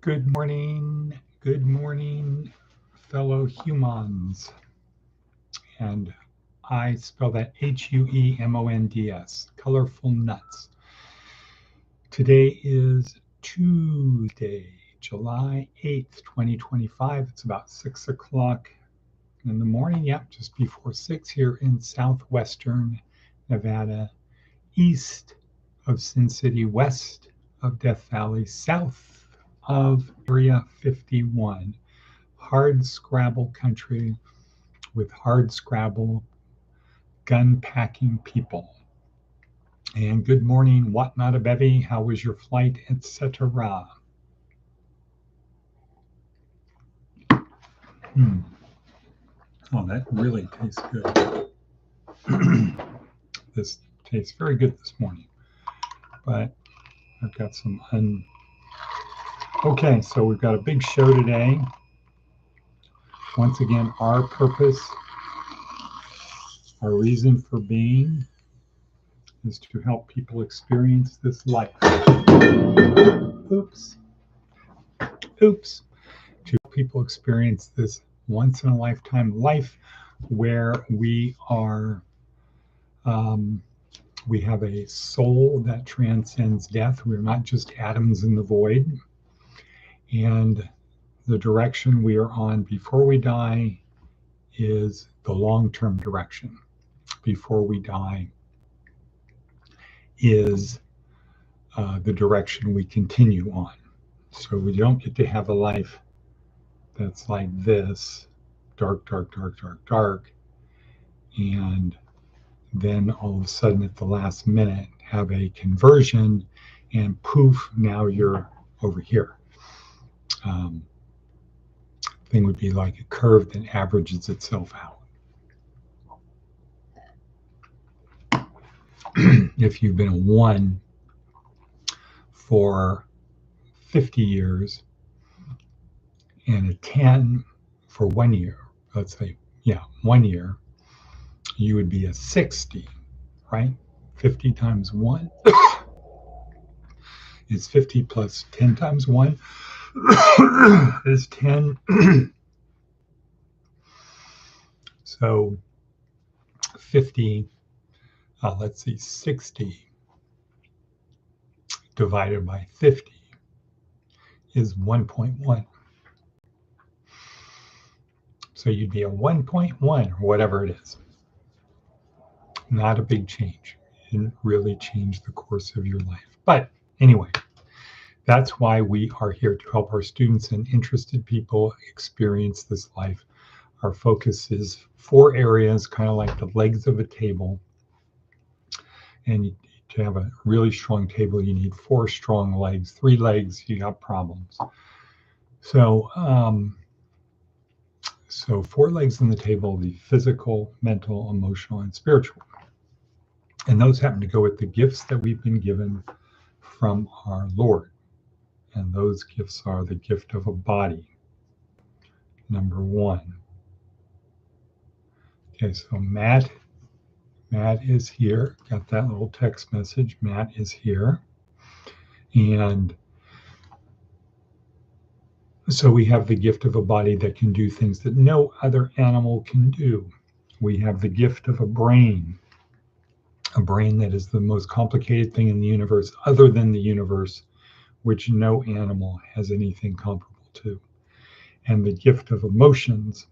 Good morning, fellow humans. And I spell that Huemonds, colorful nuts. Today is Tuesday, July 8th, 2025. It's about 6 o'clock in the morning. Yep, just before 6 here in southwestern Nevada, east of Sin City, west of Death Valley, south of Area 51, hard scrabble country with hard scrabble gun packing people. And good morning, what not a bevy, how was your flight, etc. Oh, that really tastes good. This tastes very good this morning, but I've got some Okay, so we've got a big show today. Once again, our purpose, our reason for being is to help people experience this life. Oops. To help people experience this once in a lifetime life where we are, we have a soul that transcends death. We're not just atoms in the void. And the direction we are on before we die is the long-term direction. Before we die is the direction we continue on. So we don't get to have a life that's like this, dark, and then all of a sudden at the last minute have a conversion and poof, now you're over here. Thing would be like a curve that averages itself out. If you've been a 1 for 50 years and a 10 for 1 year, let's say, 1 year, you would be a 60, right? 50 times 1 is 50 plus 10 times 1 is 10. So 50, let's see, 60 divided by 50 is 1.1. So you'd be a 1.1 or whatever it is. Not a big change. It didn't really change the course of your life. But anyway, that's why we are here to help our students and interested people experience this life. Our focus is 4 areas, kind of like the legs of a table. And to have a really strong table, you need 4 strong legs. 3 legs, you got problems. So 4 legs on the table: the physical, mental, emotional, and spiritual. And those happen to go with the gifts that we've been given from our Lord. And those gifts are the gift of a body, number 1. Okay, so Matt is here. Got that little text message. Matt is here. And so we have the gift of a body that can do things that no other animal can do. We have the gift of a brain that is the most complicated thing in the universe, other than the universe, which no animal has anything comparable to. And the gift of emotions,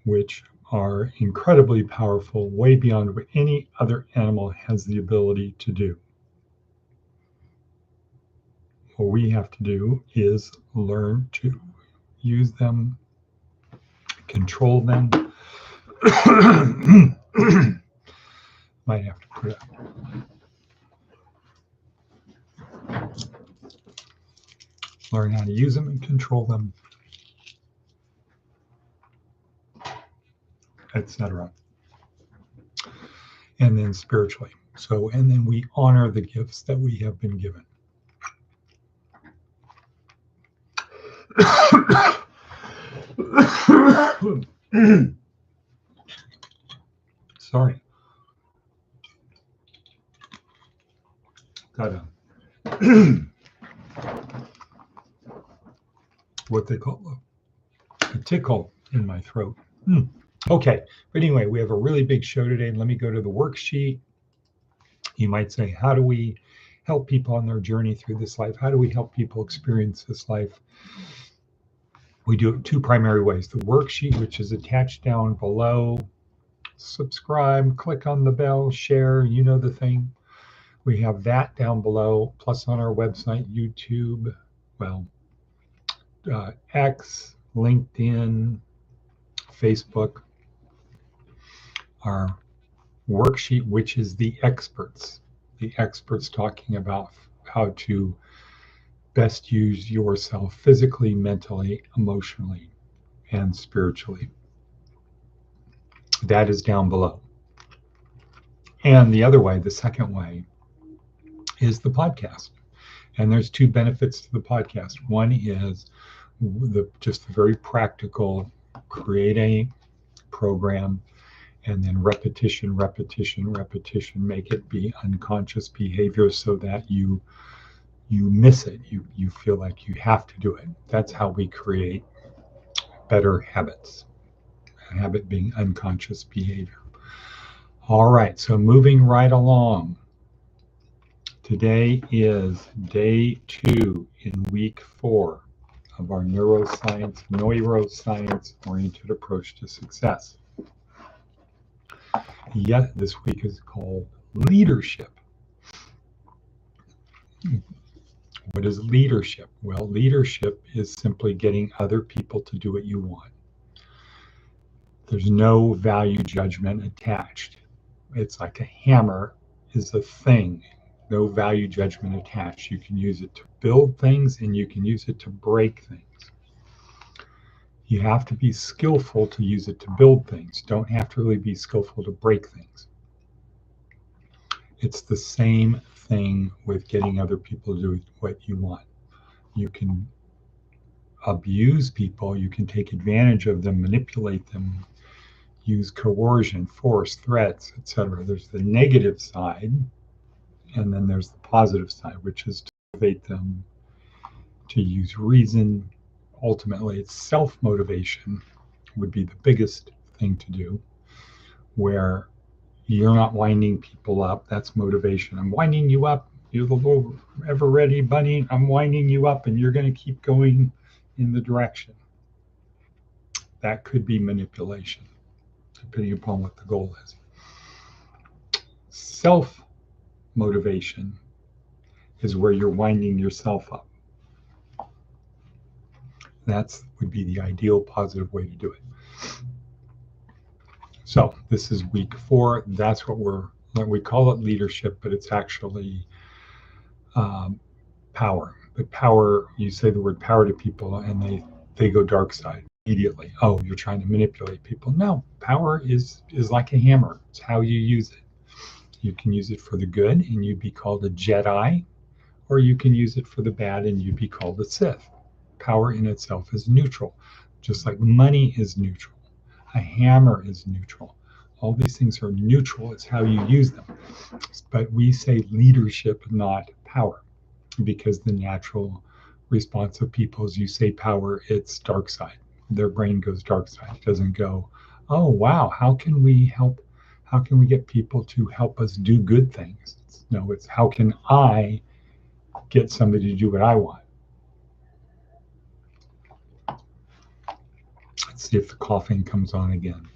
which are incredibly powerful, way beyond what any other animal has the ability to do. What we have to do is learn to use them, control them. Might have to put it up. Learn how to use them and control them, etc. And then spiritually. And then we honor the gifts that we have been given. Sorry. Got what they call a tickle in my throat. Okay, but anyway, we have a really big show today. Let me go to the worksheet. You might say, how do we help people on their journey through this life? How do we help people experience this life? We do it two primary ways. The worksheet, which is attached down below. Subscribe, click on the bell, share, you know the thing. We have that down below, plus on our website, YouTube, X, LinkedIn, Facebook, our worksheet, which is the experts talking about how to best use yourself physically, mentally, emotionally, and spiritually. That is down below. And the other way, the second way, is the podcast. And there's two benefits to the podcast. One is just the very practical, create a program and then repetition, make it be unconscious behavior so that you miss it. You feel like you have to do it. That's how we create better habits. A habit being unconscious behavior. All right, so moving right along. Today is day 2 in week 4 of our neuroscience-oriented approach to success. Yet this week is called leadership. What is leadership? Well, leadership is simply getting other people to do what you want. There's no value judgment attached. It's like a hammer is a thing. No value judgment attached. You can use it to build things and you can use it to break things. You have to be skillful to use it to build things. Don't have to really be skillful to break things. It's the same thing with getting other people to do what you want. You can abuse people, you can take advantage of them, manipulate them, use coercion, force, threats, etc. There's the negative side, and then there's the positive side, which is to motivate them, to use reason. Ultimately, it's self-motivation would be the biggest thing to do, where you're not winding people up. That's motivation. I'm winding you up. You're the little ever-ready bunny. I'm winding you up, and you're going to keep going in the direction. That could be manipulation, depending upon what the goal is. Self-motivation is where you're winding yourself up. That would be the ideal positive way to do it. So this is week 4. That's what we call it leadership, but it's actually power. But power, you say the word power to people and they go dark side immediately. Oh, you're trying to manipulate people. No, power is like a hammer. It's how you use it. You can use it for the good and you'd be called a Jedi, or you can use it for the bad and you'd be called a Sith. Power in itself is neutral, just like money is neutral. A hammer is neutral. All these things are neutral. It's how you use them. But we say leadership, not power, because the natural response of people is you say power, it's dark side. Their brain goes dark side. It doesn't go, oh, wow, how can we help? How can we get people to help us do good things? No, it's how can I get somebody to do what I want? Let's see if the coughing comes on again.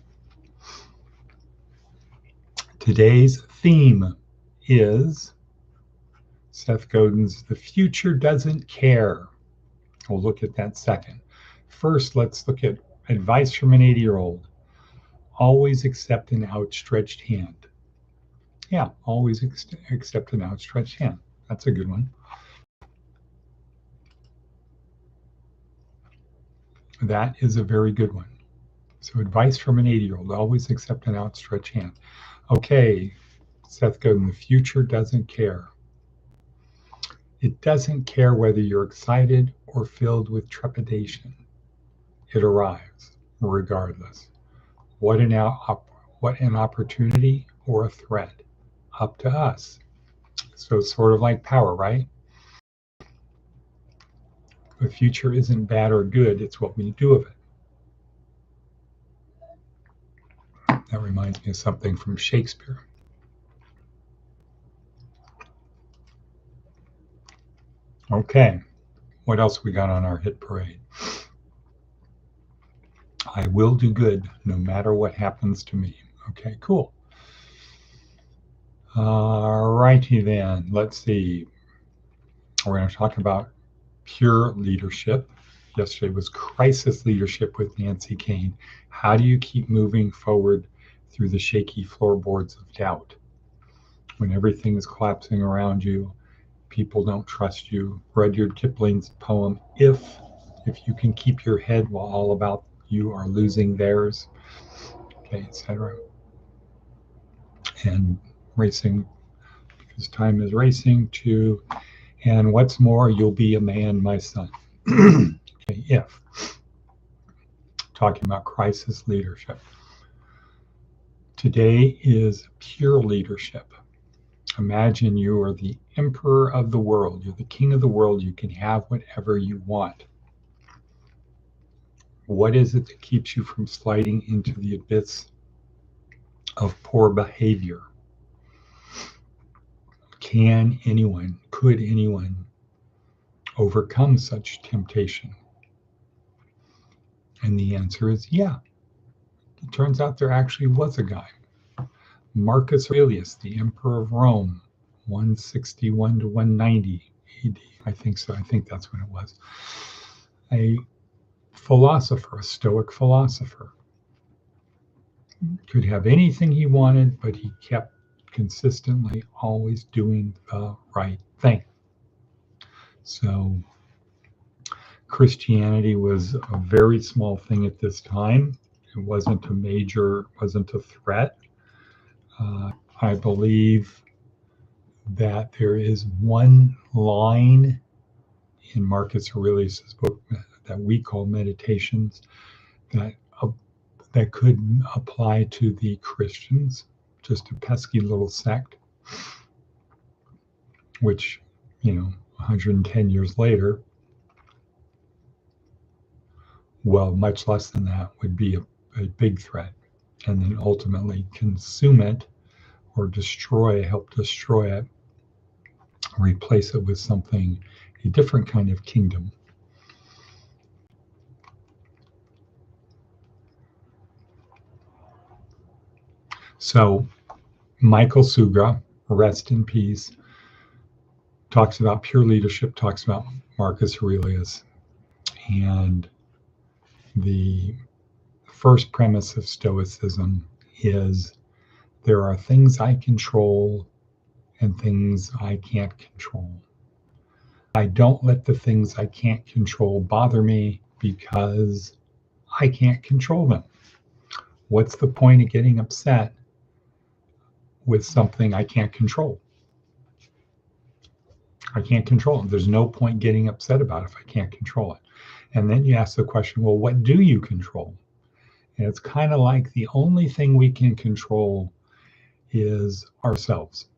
Today's theme is Seth Godin's The Future Doesn't Care. We'll look at that second. First, let's look at advice from an 80-year-old. Always accept an outstretched hand. Yeah, always accept an outstretched hand. That's a good one. That is a very good one. So advice from an 80-year-old, always accept an outstretched hand. Okay, Seth Godin, the future doesn't care. It doesn't care whether you're excited or filled with trepidation. It arrives regardless. What an opportunity or a threat. Up to us. So it's sort of like power, right? The future isn't bad or good, it's what we do of it. That reminds me of something from Shakespeare. Okay, what else we got on our hit parade? I will do good no matter what happens to me. Okay, cool. All righty then, let's see. We're going to talk about pure leadership. Yesterday was crisis leadership with Nancy Kane. How do you keep moving forward through the shaky floorboards of doubt? When everything is collapsing around you, people don't trust you. Rudyard Kipling's poem, If you can keep your head while all about you are losing theirs, okay, etc. And racing, because time is racing to, and what's more, you'll be a man, my son. Okay, if. Talking about crisis leadership. Today is pure leadership. Imagine you are the emperor of the world. You're the king of the world. You can have whatever you want. What is it that keeps you from sliding into the abyss of poor behavior? Could anyone overcome such temptation? And the answer is yeah. It turns out there actually was a guy. Marcus Aurelius, the emperor of Rome, 161 to 190 AD. I think so. I think that's when it was. A philosopher, a Stoic philosopher. Could have anything he wanted, but he kept consistently always doing the right thing. So Christianity was a very small thing at this time. It wasn't a threat. I believe that there is one line in Marcus Aurelius' book that we call Meditations that could apply to the Christians, just a pesky little sect, which, 110 years later, well, much less than that would be a big threat, and then ultimately consume it or help destroy it, replace it with something, a different kind of kingdom. So Michael Sugra, rest in peace, talks about pure leadership, talks about Marcus Aurelius, and the first premise of Stoicism is there are things I control and things I can't control. I don't let the things I can't control bother me because I can't control them. What's the point of getting upset with something I can't control? I can't control it. There's no point getting upset about it if I can't control it. And then you ask the question, well, what do you control? And it's kind of like the only thing we can control is ourselves.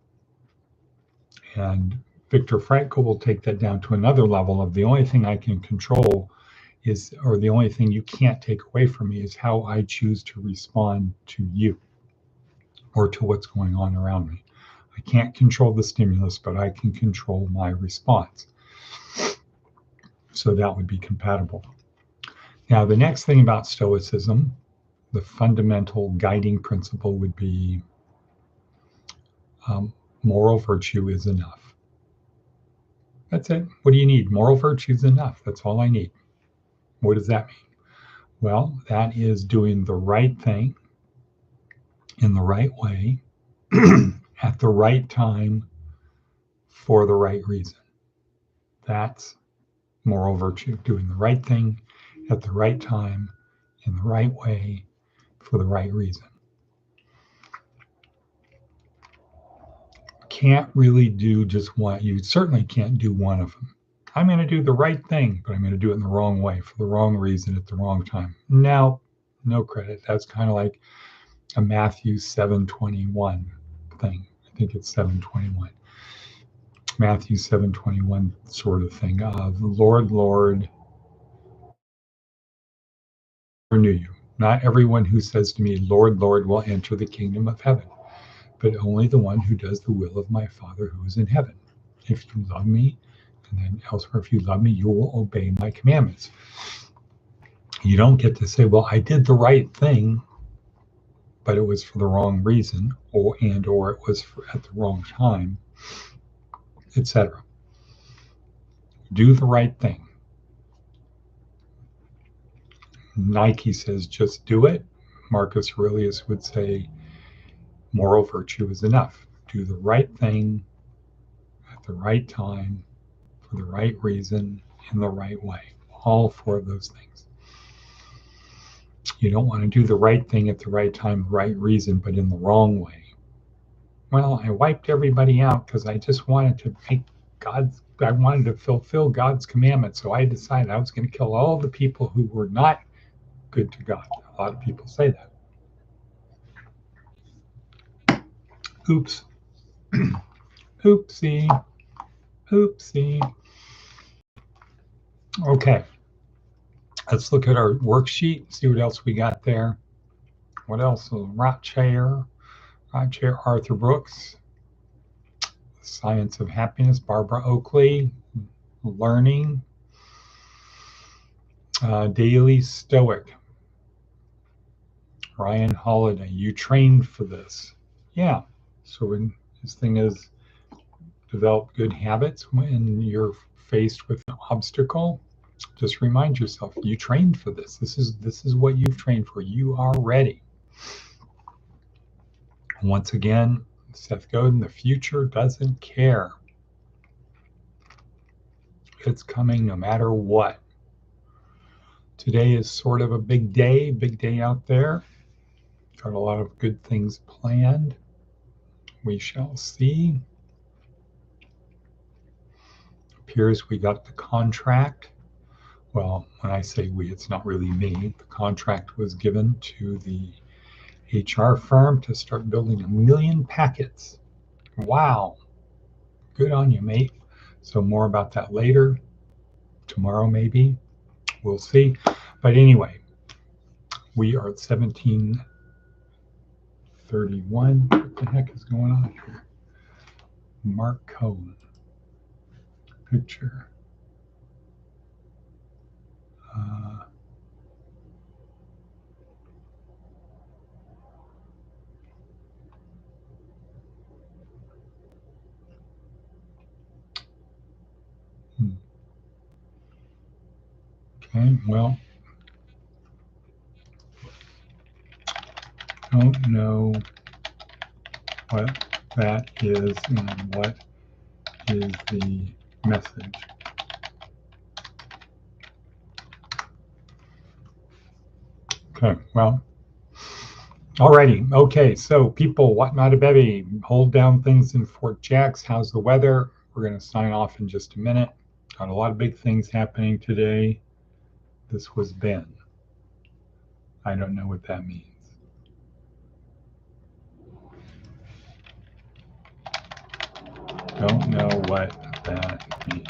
And Viktor Frankl will take that down to another level of the only thing I can control is, or the only thing you can't take away from me is how I choose to respond to you or to what's going on around me. I can't control the stimulus, but I can control my response. So that would be compatible. Now, the next thing about Stoicism, the fundamental guiding principle would be moral virtue is enough. That's it. What do you need? Moral virtue is enough. That's all I need. What does that mean? Well, that is doing the right thing in the right way at the right time for the right reason. That's moral virtue, doing the right thing at the right time in the right way for the right reason. Can't really do just one. You certainly can't do one of them. I'm going to do the right thing, but I'm going to do it in the wrong way for the wrong reason at the wrong time. Now, no credit. That's kind of like a Matthew 7:21 thing. I think it's 7:21. Matthew 7:21 sort of thing of Lord, Lord, I knew you. Not everyone who says to me, Lord, Lord, will enter the kingdom of heaven, but only the one who does the will of my Father who is in heaven. If you love me, and then elsewhere, if you love me, you will obey my commandments. You don't get to say, well, I did the right thing, but it was for the wrong reason, or it was at the wrong time, etc. Do the right thing. Nike says, just do it. Marcus Aurelius would say, moral virtue is enough. Do the right thing at the right time, for the right reason, in the right way. All four of those things. You don't want to do the right thing at the right time, right reason, but in the wrong way. Well, I wiped everybody out because I just wanted to I wanted to fulfill God's commandment. So I decided I was going to kill all the people who were not good to God. A lot of people say that. Oops. Oopsie. Oopsie. Okay. Let's look at our worksheet, see what else we got there. What else? Rot chair, Arthur Brooks. Science of Happiness, Barbara Oakley. Learning. Daily Stoic. Ryan Holiday. You trained for this. Yeah. So when this thing is develop good habits when you're faced with an obstacle, just remind yourself you trained for this. This is what you've trained for. You are ready. Once again, Seth Godin, the future doesn't care. It's coming no matter what. Today is sort of a big day out there. Got a lot of good things planned. We shall see. Appears we got the contract. Well, when I say we, it's not really me. The contract was given to the HR firm to start building 1 million packets. Wow. Good on you, mate. So more about that later. Tomorrow, maybe. We'll see. But anyway, we are at 17:31. What the heck is going on here? Mark Cohen. Picture. Okay, well, don't know what that is and what is the message. Okay, well, alrighty. Okay, so people, what not a bevy, hold down things in Fort Jacks. How's the weather? We're going to sign off in just a minute. Got a lot of big things happening today. This was Ben. I don't know what that means. Don't know what that means.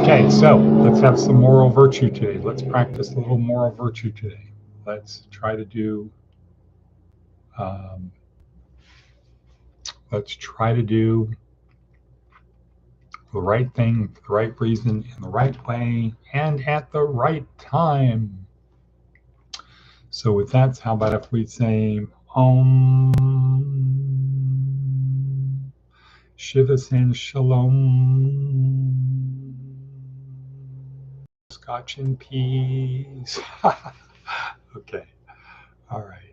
Okay, so let's have some moral virtue today. Let's practice a little moral virtue today. Let's try to do the right thing for the right reason in the right way and at the right time. So with that, how about if we say Om Shiva San Shalom, Scotch and peas. Okay, all right.